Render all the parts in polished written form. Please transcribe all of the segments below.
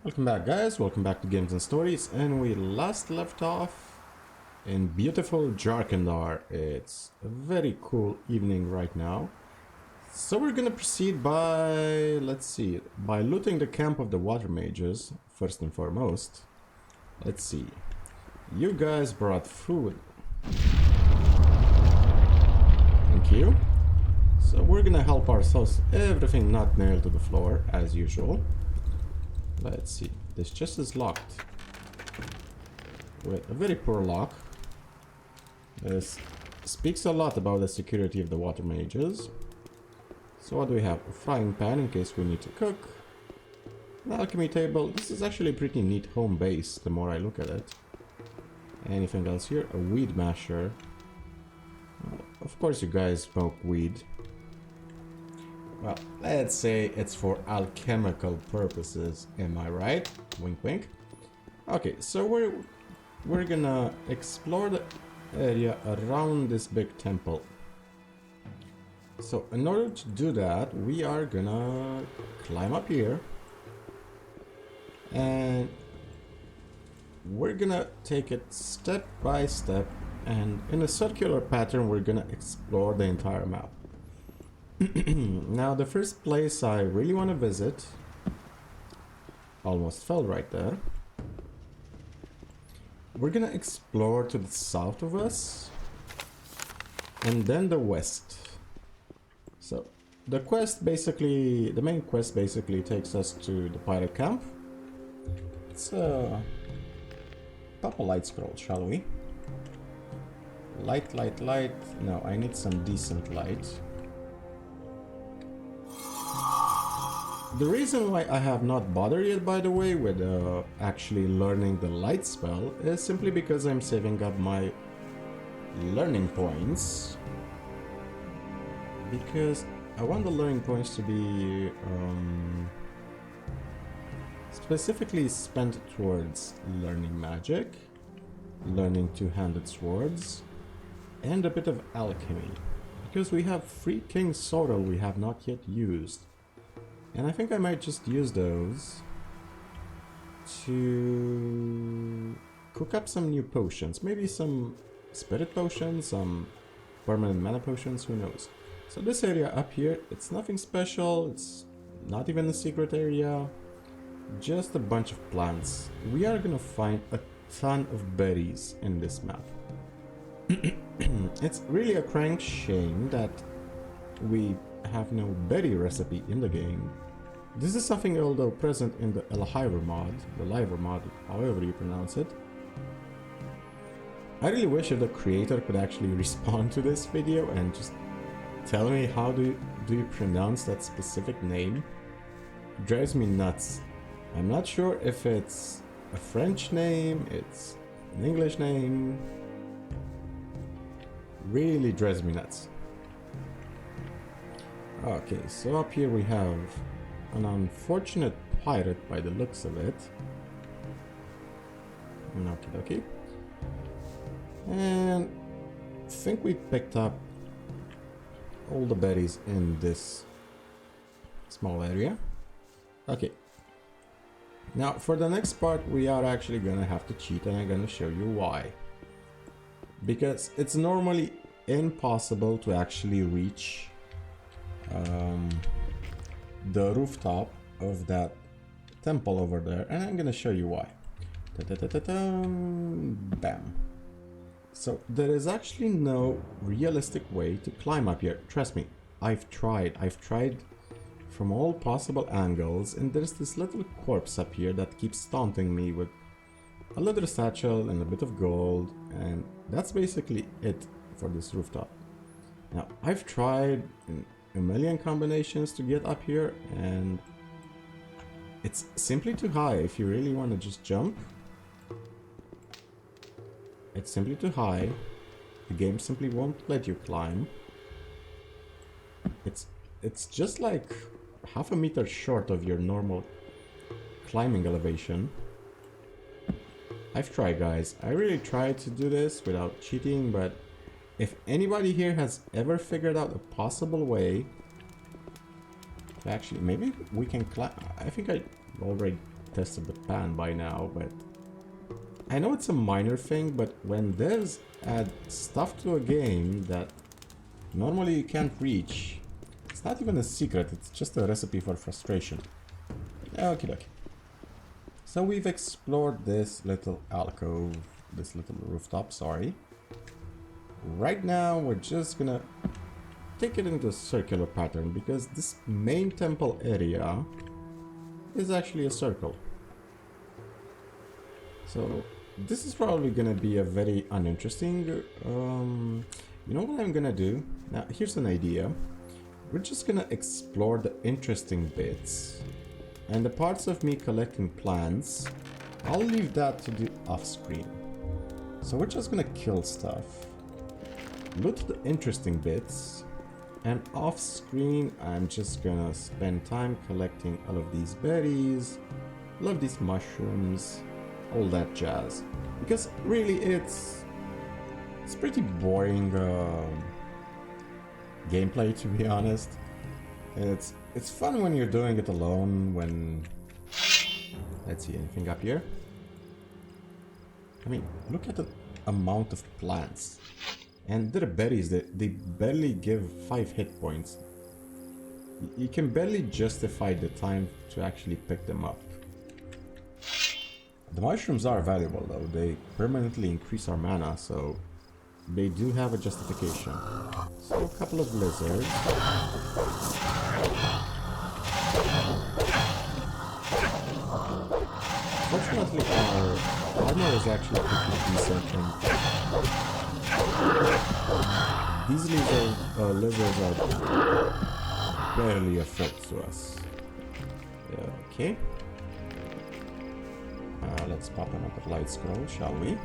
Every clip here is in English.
Welcome back, guys, welcome back to Games and Stories, and we last left off in beautiful Jharkendar. It's a very cool evening right now. So we're gonna proceed by, by looting the camp of the water mages, first and foremost. Let's see. You guys brought food. Thank you. So we're gonna help ourselves, everything not nailed to the floor, as usual. Let's see. This chest is locked with a very poor lock. This speaks a lot about the security of the water mages. So what do we have? A frying pan in case we need to cook. An alchemy table. This is actually a pretty neat home base the more I look at it. Anything else here? A weed masher. Of course you guys smoke weed. Well, let's say it's for alchemical purposes, am I right? Wink wink. Okay, so we're gonna explore the area around this big temple. So in order to do that, we are gonna climb up here. And we're gonna take it step by step, and in a circular pattern we're gonna explore the entire map. Now the first place I really want to visit, almost fell right there. We're gonna explore to the south of us and then the west. So the main quest basically takes us to the pirate camp. Let's pop a light scroll, shall we? Light. No, I need some decent light. The reason why I have not bothered yet, by the way, with actually learning the light spell is simply because I'm saving up my learning points. Because I want the learning points to be specifically spent towards learning magic, learning two-handed swords, and a bit of alchemy. Because we have 3 King's Sorrel we have not yet used. And I think I might just use those to cook up some new potions. Maybe some spirit potions, some permanent mana potions, who knows. So this area up here, it's nothing special, it's not even a secret area. Just a bunch of plants. We are gonna find a ton of berries in this map. It's really a crank shame that we have no berry recipe in the game. This is something although present in the Liver mod, however you pronounce it. I really wish if the creator could actually respond to this video and just tell me how do you pronounce that specific name. It drives me nuts. I'm not sure if it's a French name, it's an English name. Really drives me nuts. Okay, so up here we have an unfortunate pirate by the looks of it. Okay. And I think we picked up all the berries in this small area. Okay. Now for the next part we are actually gonna have to cheat, and I'm gonna show you why. Because it's normally impossible to actually reach the rooftop of that temple over there, and I'm gonna show you why. Bam. So there is actually no realistic way to climb up here. Trust me, I've tried from all possible angles, and there's this little corpse up here that keeps taunting me with a leather satchel and a bit of gold, and that's basically it for this rooftop. Now I've tried a million combinations to get up here, and it's simply too high. If you really want to just jump, it's simply too high. The game simply won't let you climb. It's just like half a meter short of your normal climbing elevation. I've tried, guys. I really tried to do this without cheating, but if anybody here has ever figured out a possible way to actually, maybe we can climb. I think I already tested the pan by now, but I know it's a minor thing, but when devs add stuff to a game that normally you can't reach, it's not even a secret, it's just a recipe for frustration. Okay, okay. So we've explored this little alcove, this little rooftop, sorry. Right now we're just gonna take it into a circular pattern because this main temple area is actually a circle. So this is probably gonna be a very uninteresting, you know what I'm gonna do? Now here's an idea. We're just gonna explore the interesting bits, and the parts of me collecting plants, I'll leave that to do off screen. So we're just gonna kill stuff, loot the interesting bits, and off screen I'm just gonna spend time collecting all of these berries, all of these mushrooms, all that jazz. Because really it's pretty boring gameplay, to be honest. It's fun when you're doing it alone, when... Let's see, anything up here? I mean, look at the amount of plants. And they're berries that they barely give 5 hit points. You can barely justify the time to actually pick them up. The mushrooms are valuable though, they permanently increase our mana, so they do have a justification. So a couple of lizards. Fortunately our armor is actually pretty decent, and these lizards are barely a threat to us. Okay. Let's pop another light scroll, shall we?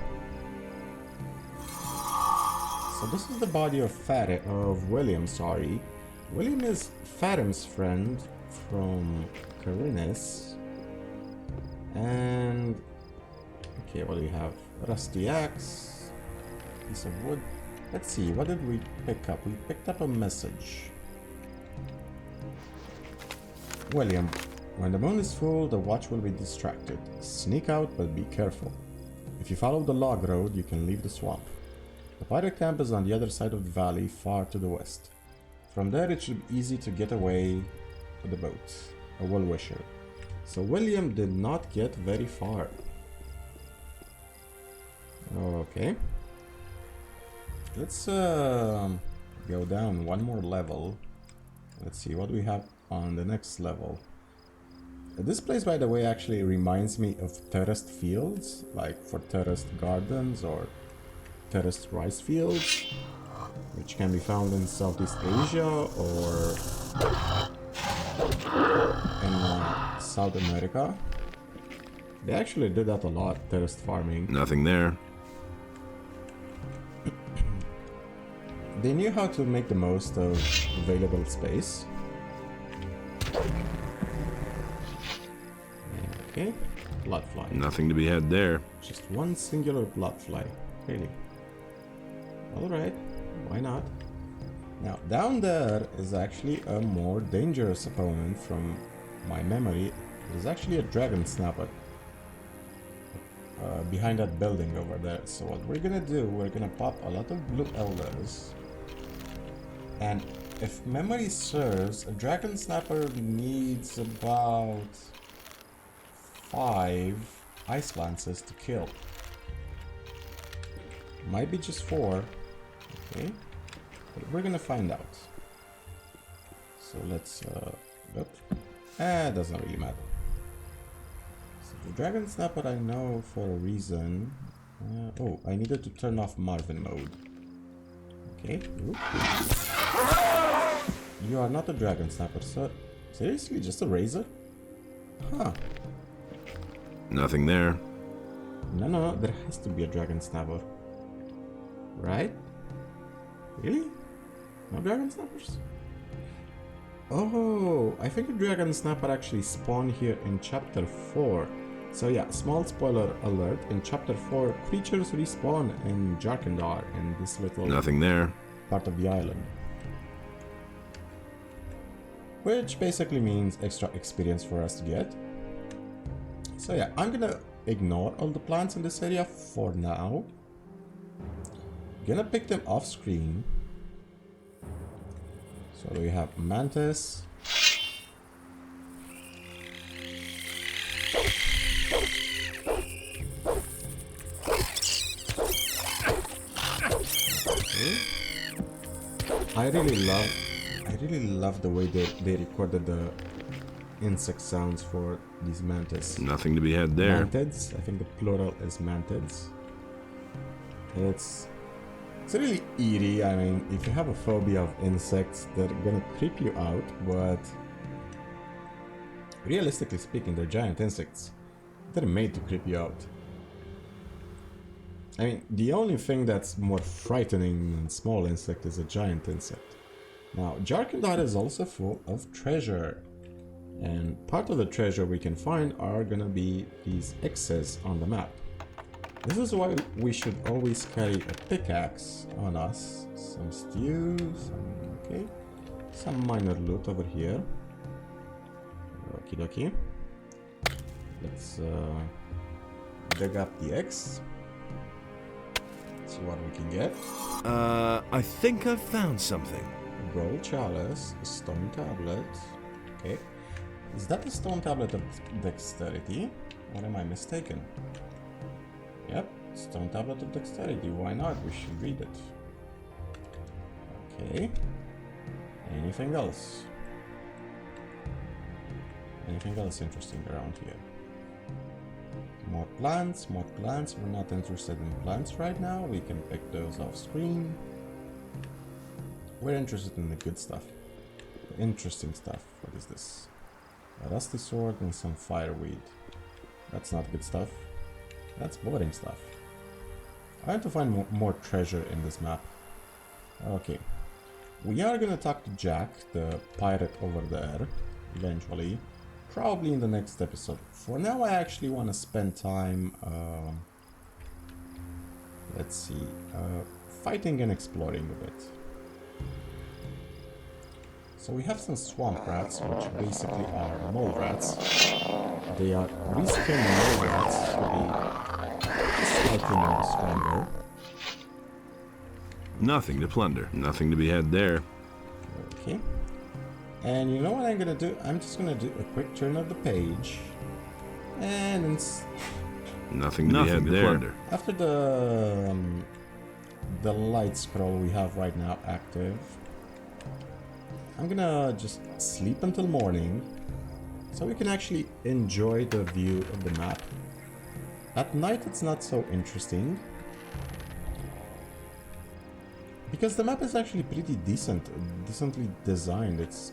So this is the body of William, sorry. William is Farim's friend from Carinus. And... okay, what do we have? Rusty axe, piece of wood. Let's see, what did we pick up? We picked up a message. William, when the moon is full, the watch will be distracted. Sneak out, but be careful. If you follow the log road, you can leave the swamp. The pirate camp is on the other side of the valley, far to the west. From there, it should be easy to get away to the boat. A well-wisher. So William did not get very far. Okay. Let's go down one more level. Let's see, what do we have on the next level? This place, by the way, actually reminds me of terraced fields, like for terraced gardens or terraced rice fields, which can be found in Southeast Asia or in South America. They actually did that a lot, terraced farming. Nothing there. They knew how to make the most of available space. Okay, bloodfly. Nothing to be had there. Just one singular bloodfly, really. Alright, why not? Now, down there is actually a more dangerous opponent from my memory. There's actually a dragon snapper behind that building over there. So what we're gonna do, we're gonna pop a lot of blue elders. And if memory serves, a dragon snapper needs about 5 ice lances to kill. Might be just 4. Okay. But we're gonna find out. So let's look. It doesn't really matter. So the dragon snapper I know for a reason. Oh, I needed to turn off Marvin mode. Okay. Oop. You are not a dragon snapper, sir. Seriously, just a razor? Huh. Nothing there. No, there has to be a dragon snapper. Right? Really? No dragon snappers? Oh, I think a dragon snapper actually spawned here in chapter 4. So yeah, small spoiler alert, in chapter 4, creatures respawn in Jharkendar, in this little... Nothing there. ...part of the island. Which basically means extra experience for us to get. So yeah, I'm gonna ignore all the plants in this area for now. Gonna pick them off screen. So we have mantis. Okay. I really love the way they recorded the insect sounds for these mantis. Nothing to be had there. Mantids, I think the plural is mantids. It's really eerie. I mean, if you have a phobia of insects, they're gonna creep you out, but realistically speaking, they're giant insects. They're made to creep you out. I mean, the only thing that's more frightening than small insect is a giant insect. Now, Jharkendar is also full of treasure. And part of the treasure we can find are gonna be these X's on the map. This is why we should always carry a pickaxe on us. Some stew, some minor loot over here. Okie dokie. Let's dig up the X. See what we can get. I think I've found something. A gold chalice, a stone tablet. Okay. Is that a stone tablet of dexterity? Or am I mistaken? Yep, stone tablet of dexterity. Why not? We should read it. Okay. Anything else? Anything else interesting around here? More plants, more plants. We're not interested in plants right now. We can pick those off screen. We're interested in the good stuff. The interesting stuff. What is this? A rusty sword and some fireweed. That's not good stuff. That's boring stuff. I want to find more treasure in this map. Okay. We are gonna talk to Jack, the pirate over there, eventually. Probably in the next episode. For now, I actually want to spend time, let's see, fighting and exploring a bit. So we have some swamp rats, which basically are mole rats. They are reskinned mole rats to be slightly more stronger. Nothing to plunder. Nothing to be had there. Okay. And you know what I'm gonna do? I'm just gonna do a quick turn of the page. And Nothing to be had there. Plunder. After the light scroll we have right now active, I'm gonna just sleep until morning, so we can actually enjoy the view of the map. At night it's not so interesting, because the map is actually pretty decently designed. It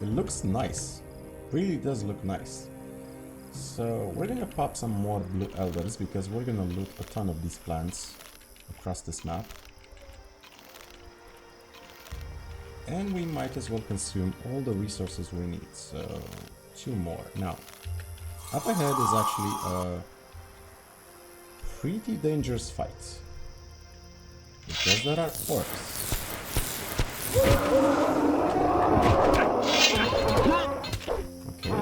looks nice, really does look nice. So we're gonna pop some more blue elders, because we're gonna loot a ton of these plants across this map. And we might as well consume all the resources we need, so 2 more. Now, up ahead is actually a pretty dangerous fight, because there are orcs. Okay,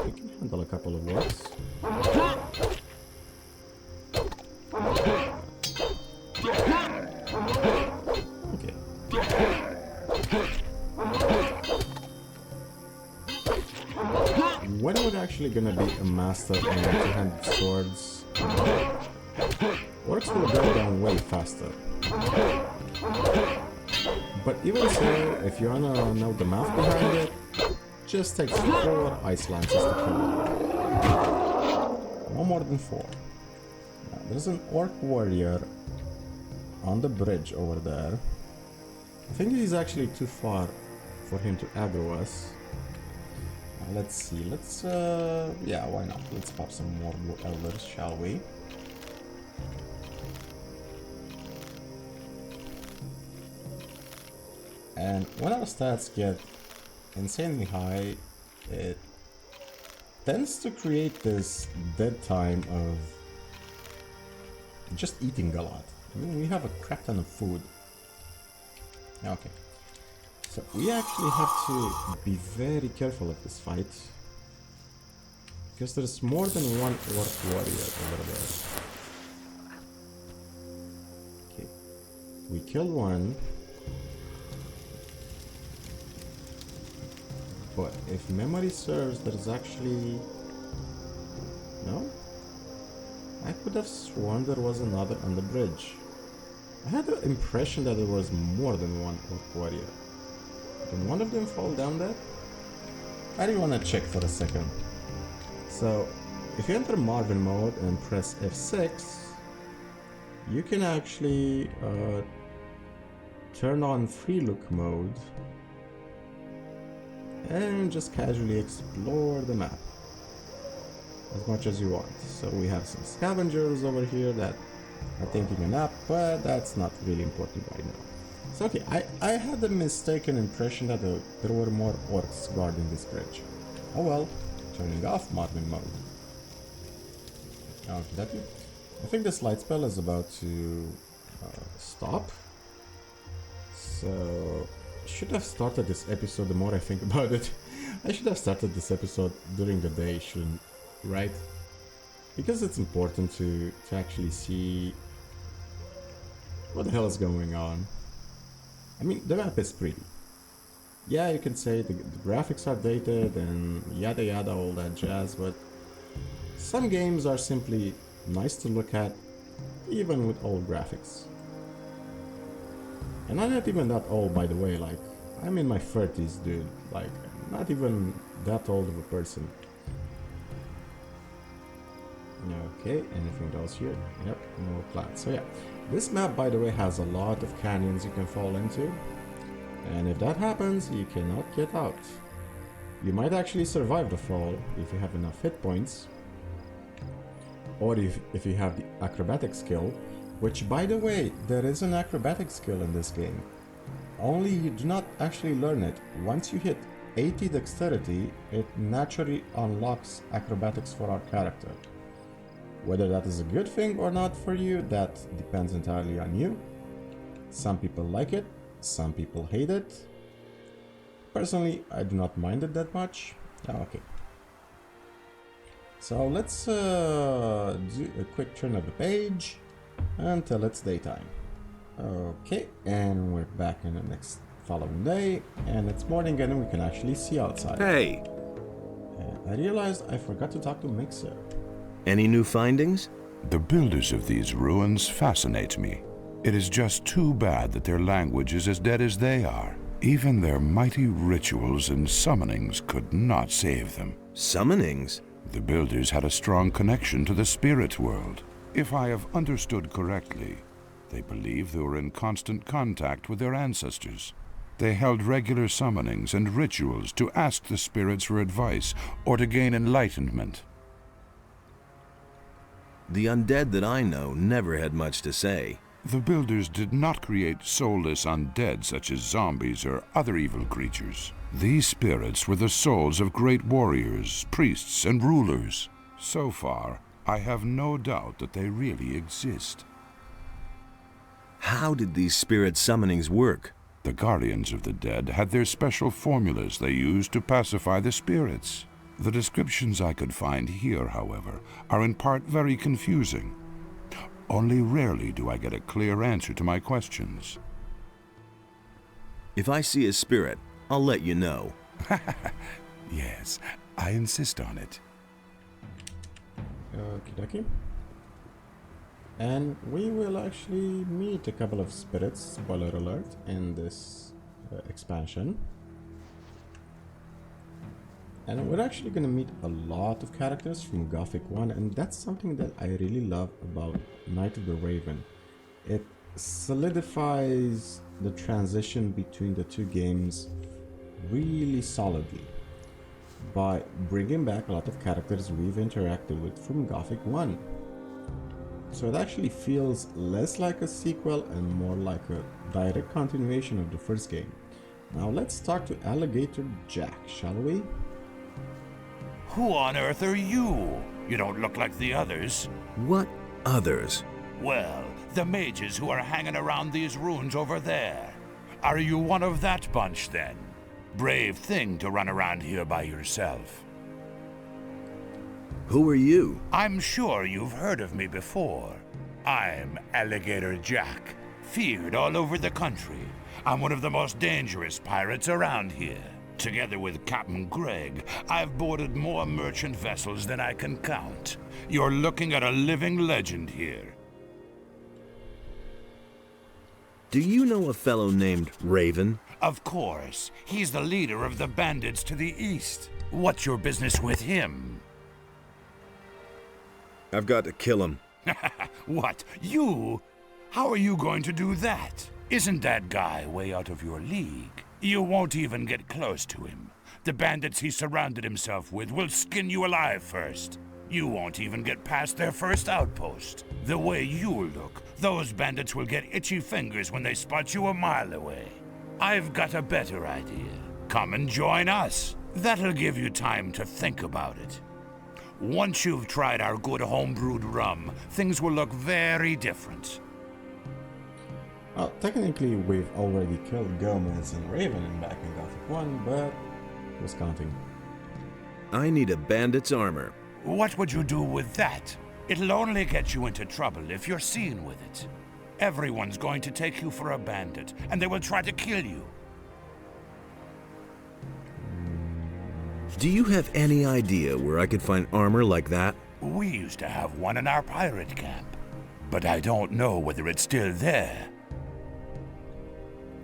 we can handle a couple of orcs. Okay. When we're actually gonna be a master on two-handed swords, orcs will go down way faster. But even so, if you wanna know the math behind it, just takes 4 ice lances to kill them. No more than 4. Now, there's an orc warrior on the bridge over there. I think he's actually too far for him to aggro us. Let's see, yeah, why not? Let's pop some more blue elders, shall we? And when our stats get insanely high, it tends to create this dead time of just eating a lot. I mean, we have a crap ton of food. Okay. So we actually have to be very careful of this fight. Because there's more than one orc warrior over there. Okay. We killed one. But if memory serves, there's actually... No? I could have sworn there was another on the bridge. I had the impression that there was more than one orc warrior. Did one of them fall down there? I really want to check for a second. So, if you enter Marvin mode and press F6, you can actually turn on free look mode and just casually explore the map as much as you want. So we have some scavengers over here that are taking a nap, but that's not really important right now. So okay, I had the mistaken impression that there were more orcs guarding this bridge. Oh well, turning off Marvin mode. Okay, I think this light spell is about to stop. So should have started this episode. The more I think about it, I should have started this episode during the day, shouldn't, right? Because it's important to actually see what the hell is going on. I mean, the map is pretty. Yeah, you can say the graphics are dated and yada yada, all that jazz, but some games are simply nice to look at, even with old graphics. And I'm not even that old, by the way, like, I'm in my 30s, dude, like, not even that old of a person. Okay, anything else here? Yep, no plants. So yeah, this map, by the way, has a lot of canyons you can fall into. And if that happens, you cannot get out. You might actually survive the fall if you have enough hit points. Or if you have the acrobatic skill, which, by the way, there is an acrobatic skill in this game. Only you do not actually learn it. Once you hit 80 dexterity, it naturally unlocks acrobatics for our character. Whether that is a good thing or not for you, that depends entirely on you. Some people like it, some people hate it. Personally, I do not mind it that much. Okay. So let's do a quick turn of the page until it's daytime. Okay, and we're back in the next following day, and it's morning and we can actually see outside. Hey! I realized I forgot to talk to Mixer. Any new findings? The builders of these ruins fascinate me. It is just too bad that their language is as dead as they are. Even their mighty rituals and summonings could not save them. Summonings? The builders had a strong connection to the spirit world. If I have understood correctly, they believe they were in constant contact with their ancestors. They held regular summonings and rituals to ask the spirits for advice or to gain enlightenment. The undead that I know never had much to say. The builders did not create soulless undead such as zombies or other evil creatures. These spirits were the souls of great warriors, priests, and rulers. So far, I have no doubt that they really exist. How did these spirit summonings work? The guardians of the dead had their special formulas they used to pacify the spirits. The descriptions I could find here, however, are in part very confusing. Only rarely do I get a clear answer to my questions. If I see a spirit, I'll let you know. Yes, I insist on it. Okie dokie. And we will actually meet a couple of spirits, spoiler alert, in this expansion. And we're actually going to meet a lot of characters from Gothic 1, and that's something that I really love about Night of the Raven. It solidifies the transition between the two games really solidly by bringing back a lot of characters we've interacted with from Gothic 1. So it actually feels less like a sequel and more like a direct continuation of the first game. Now let's talk to Alligator Jack, shall we? Who on earth are you? You don't look like the others. What others? Well, the mages who are hanging around these ruins over there. Are you one of that bunch, then? Brave thing to run around here by yourself. Who are you? I'm sure you've heard of me before. I'm Alligator Jack, feared all over the country. I'm one of the most dangerous pirates around here. Together with Captain Greg, I've boarded more merchant vessels than I can count. You're looking at a living legend here. Do you know a fellow named Raven? Of course. He's the leader of the bandits to the east. What's your business with him? I've got to kill him. What? You? How are you going to do that? Isn't that guy way out of your league? You won't even get close to him. The bandits he surrounded himself with will skin you alive first. You won't even get past their first outpost. The way you look, those bandits will get itchy fingers when they spot you a mile away. I've got a better idea. Come and join us. That'll give you time to think about it. Once you've tried our good homebrewed rum, things will look very different. Well, technically we've already killed Gomez and Raven back in Gothic 1, but who's counting? I need a bandit's armor. What would you do with that? It'll only get you into trouble if you're seen with it. Everyone's going to take you for a bandit, and they will try to kill you. Do you have any idea where I could find armor like that? We used to have one in our pirate camp, but I don't know whether it's still there.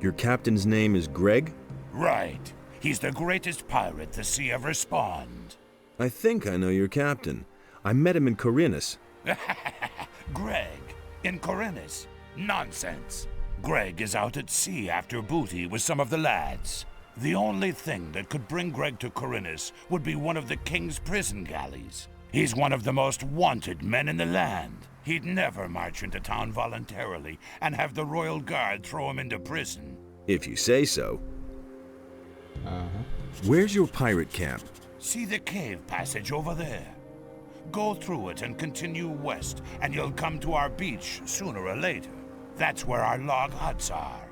Your captain's name is Greg? Right. He's the greatest pirate the sea ever spawned. I think I know your captain. I met him in Corinus. Greg, in Corinus? Nonsense. Greg is out at sea after booty with some of the lads. The only thing that could bring Greg to Corinus would be one of the king's prison galleys. He's one of the most wanted men in the land. He'd never march into town voluntarily and have the royal guard throw him into prison. If you say so. Where's your pirate camp? See the cave passage over there? Go through it and continue west, and you'll come to our beach sooner or later. That's where our log huts are.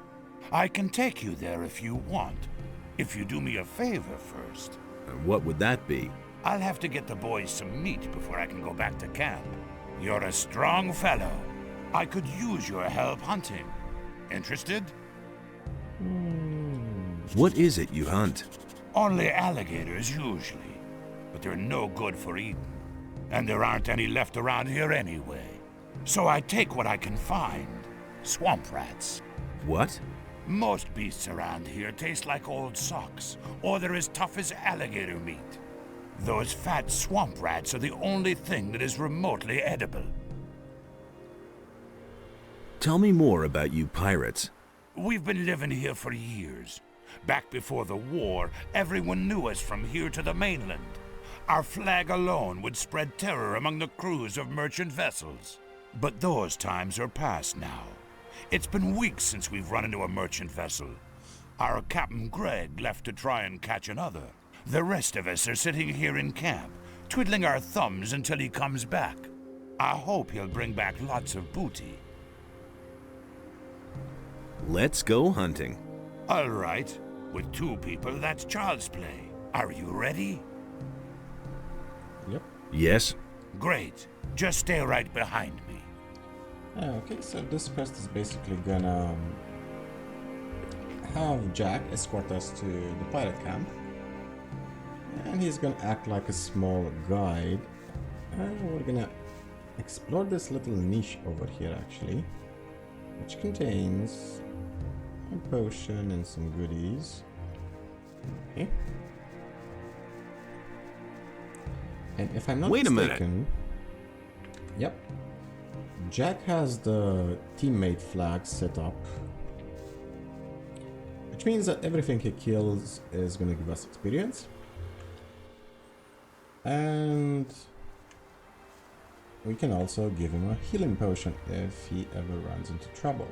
I can take you there if you want. If you do me a favor first. What would that be? I'll have to get the boys some meat before I can go back to camp. You're a strong fellow. I could use your help hunting. Interested? What is it you hunt? Only alligators usually, but they're no good for eating. And there aren't any left around here anyway. So I take what I can find. Swamp rats. What? Most beasts around here taste like old socks, or they're as tough as alligator meat. Those fat swamp rats are the only thing that is remotely edible. Tell me more about you pirates. We've been living here for years. Back before the war, everyone knew us from here to the mainland. Our flag alone would spread terror among the crews of merchant vessels. But those times are past now. It's been weeks since we've run into a merchant vessel. Our Captain Greg left to try and catch another. The rest of us are sitting here in camp, twiddling our thumbs until he comes back. I hope he'll bring back lots of booty. Let's go hunting. All right. With two people, that's child's play. Are you ready? Yep. Yes. Great. Just stay right behind me. Okay, so this quest is basically gonna have Jack escort us to the pirate camp. And he's gonna act like a small guide. And we're gonna explore this little niche over here actually, which contains a potion and some goodies. Okay. And if I'm not Wait a mistaken, minute. Yep. Jack has the teammate flag set up, which means that everything he kills is going to give us experience. And we can also give him a healing potion if he ever runs into trouble.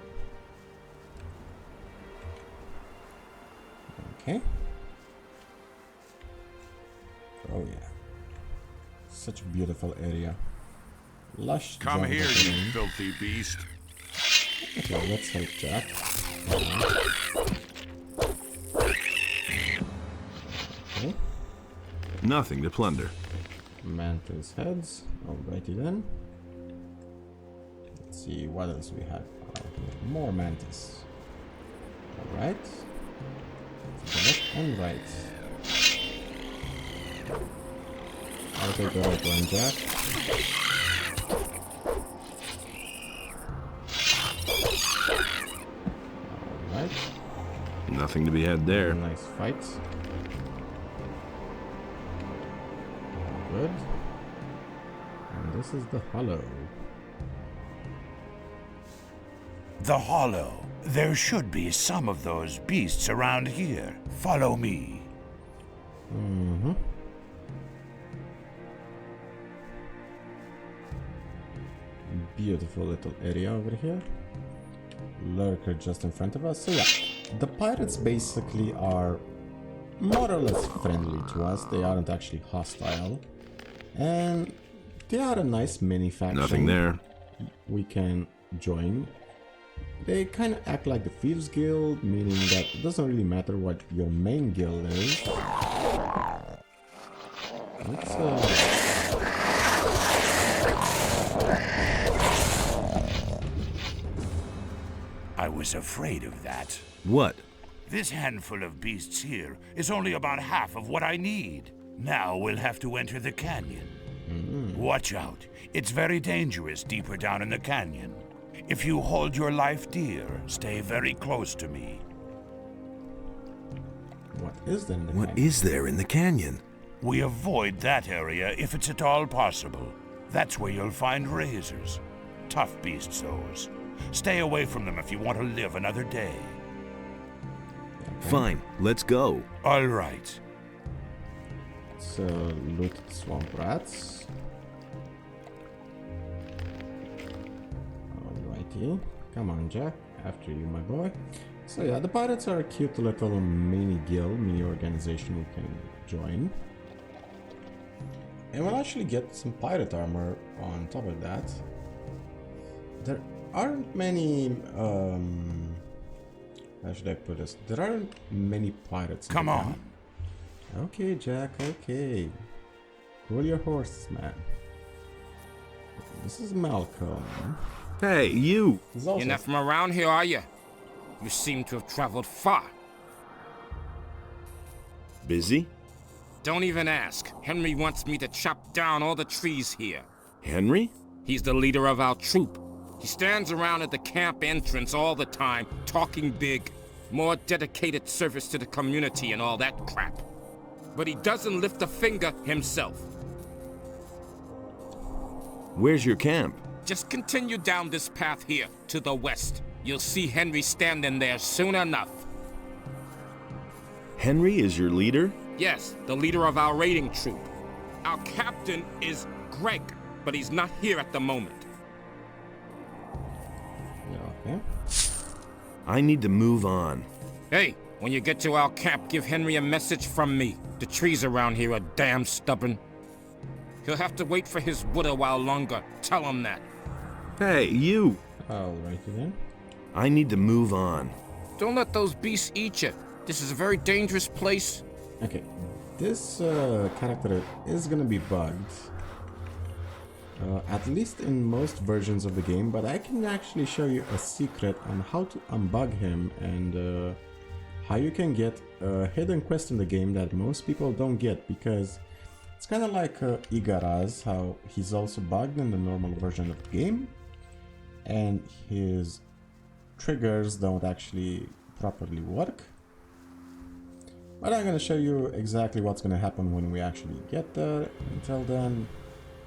Okay. Oh yeah. Such a beautiful area. Lush. Come here, jungle you terrain. filthy beast. Okay, let's help Jack. Okay. Nothing to plunder. mantis heads. Alrighty then. Let's see what else we have out here. More mantis. Alright. Left and right. I'll take the right one, Jack. Alright. Nothing to be had there. Nice fight. Good. And this is the hollow. The hollow. There should be some of those beasts around here. Follow me. Mm-hmm. Beautiful little area over here. Lurker just in front of us. So yeah, the pirates basically are more or less friendly to us. They aren't actually hostile. And they are a nice mini faction. Nothing there. We can join. They kind of act like the Thieves Guild, meaning that it doesn't really matter what your main guild is. I was afraid of that. What? This handful of beasts here is only about half of what I need. Now we'll have to enter the canyon. Watch out. It's very dangerous deeper down in the canyon. If you hold your life dear, stay very close to me. What is there in the What canyon? is there in the canyon? We avoid that area if it's at all possible. That's where you'll find razors. Tough beasts, those. Stay away from them if you want to live another day. Fine, let's go. All right. Let's loot the swamp rats. Alrighty. Come on, Jack. After you, my boy. So yeah, the pirates are a cute little mini guild, mini organization we can join. And we'll actually get some pirate armor on top of that. There aren't many, how should I put this? There aren't many pirates. Come on. Okay, Jack, okay. Cool your horses, man. This is Malcolm. Hey, you! He's also You're not from around here, are you? You seem to have traveled far. Busy? Don't even ask. Henry wants me to chop down all the trees here. Henry? He's the leader of our troop. He stands around at the camp entrance all the time, talking big. More dedicated service to the community and all that crap. But he doesn't lift a finger himself. Where's your camp? Just continue down this path here, to the west. You'll see Henry standing there soon enough. Henry is your leader? Yes, the leader of our raiding troop. Our captain is Greg, but he's not here at the moment. Yeah, okay. I need to move on. Hey, when you get to our camp, give Henry a message from me. The trees around here are damn stubborn. He'll have to wait for his wood a while longer. Tell him that. Hey, you! Alrighty then. I need to move on. Don't let those beasts eat you. This is a very dangerous place. Okay, this character is gonna be bugged. At least in most versions of the game, but I can actually show you a secret on how to unbug him and how you can get a hidden quest in the game that most people don't get, because it's kind of like Igaraz, how he's also bugged in the normal version of the game and his triggers don't actually properly work. But I'm going to show you exactly what's going to happen when we actually get there. Until then,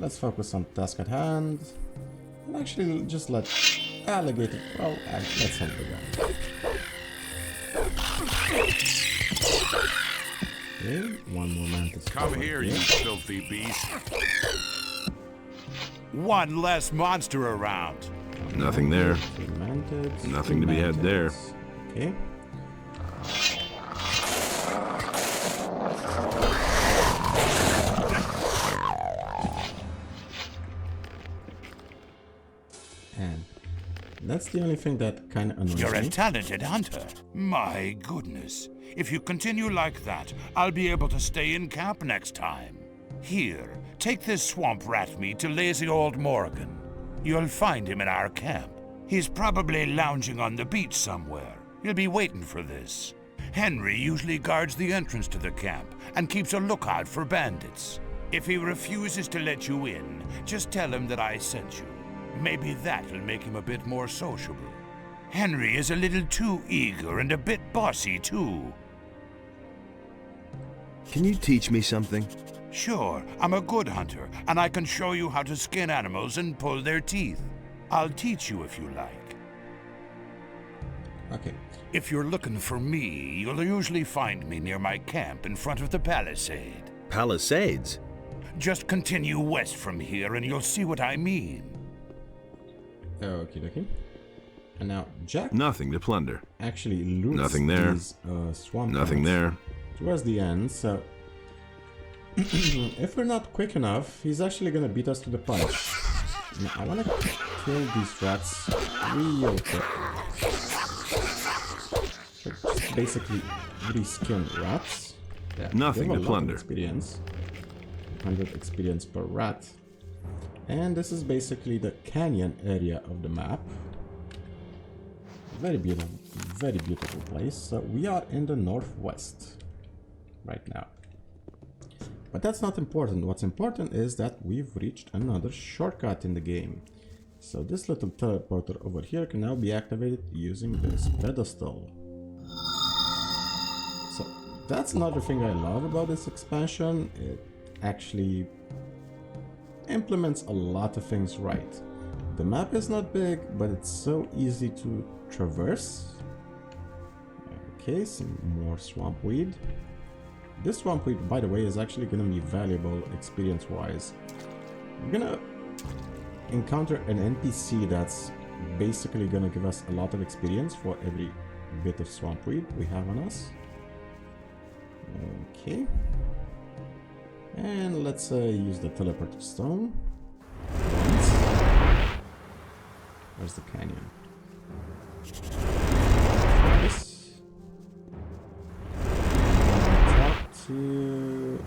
let's focus on the task at hand. And actually just let Alligator... Well, let's help the guy. Okay, one more mantis. Come here, you filthy beast. One less monster around. Nothing there. Two mantids, Nothing two to be had there. mantids. Okay. And that's the only thing that kind of annoys You're a me. talented hunter. My goodness. If you continue like that, I'll be able to stay in camp next time. Here, take this swamp rat meat to lazy old Morgan. You'll find him in our camp. He's probably lounging on the beach somewhere. He'll be waiting for this. Henry usually guards the entrance to the camp and keeps a lookout for bandits. If he refuses to let you in, just tell him that I sent you. Maybe that'll make him a bit more sociable. Henry is a little too eager and a bit bossy, too. Can you teach me something? Sure, I'm a good hunter, and I can show you how to skin animals and pull their teeth. I'll teach you if you like. Okay. If you're looking for me, you'll usually find me near my camp in front of the palisade. Palisades? Just continue west from here and you'll see what I mean. Okay. And now Jack Nothing to plunder. actually loots Nothing there. these swamp Nothing camps there. towards the end, so if we're not quick enough, he's actually gonna beat us to the punch. Now, I wanna kill these rats real quick. They're just basically reskinned rats. Yeah, Nothing they have to a lot of plunder. experience. 100 experience per rat. And this is basically the canyon area of the map. Very beautiful place. So we are in the northwest right now. But that's not important. What's important is that we've reached another shortcut in the game. So this little teleporter over here can now be activated using this pedestal. So that's another thing I love about this expansion. It actually implements a lot of things right. The map is not big, but it's so easy to traverse. Okay, some more swamp weed. This swamp weed, by the way, is actually going to be valuable experience-wise. We're going to encounter an NPC that's basically going to give us a lot of experience for every bit of swamp weed we have on us. Okay. And let's use the teleporter stone. Once. Where's the canyon? This. Talk to...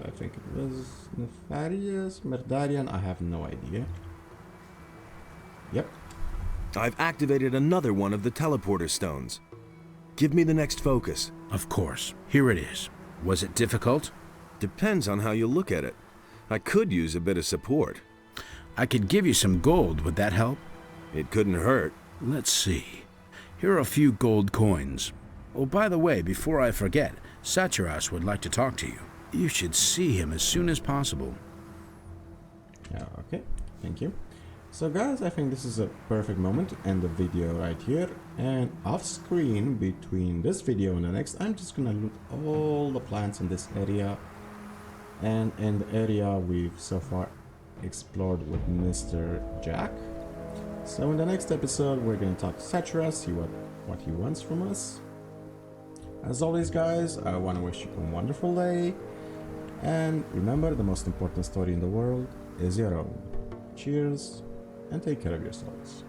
I think it was Nefarious, Merdarian, I have no idea. Yep. I've activated another one of the teleporter stones. Give me the next focus. Of course. Here it is. Was it difficult? Depends on how you look at it. I could use a bit of support. I could give you some gold. Would that help? It couldn't hurt. Let's see. Here are a few gold coins. Oh, by the way, before I forget, Satyras would like to talk to you. You should see him as soon as possible. Yeah, okay. Thank you. So guys, I think this is a perfect moment to end the video right here. And off screen, between this video and the next, I'm just gonna loot all the plants in this area. And in the area we've so far explored with Mr. Jack. So in the next episode, we're gonna talk to Satyras, see what he wants from us. As always, guys, I want to wish you a wonderful day. And remember, the most important story in the world is your own. Cheers, and take care of yourselves.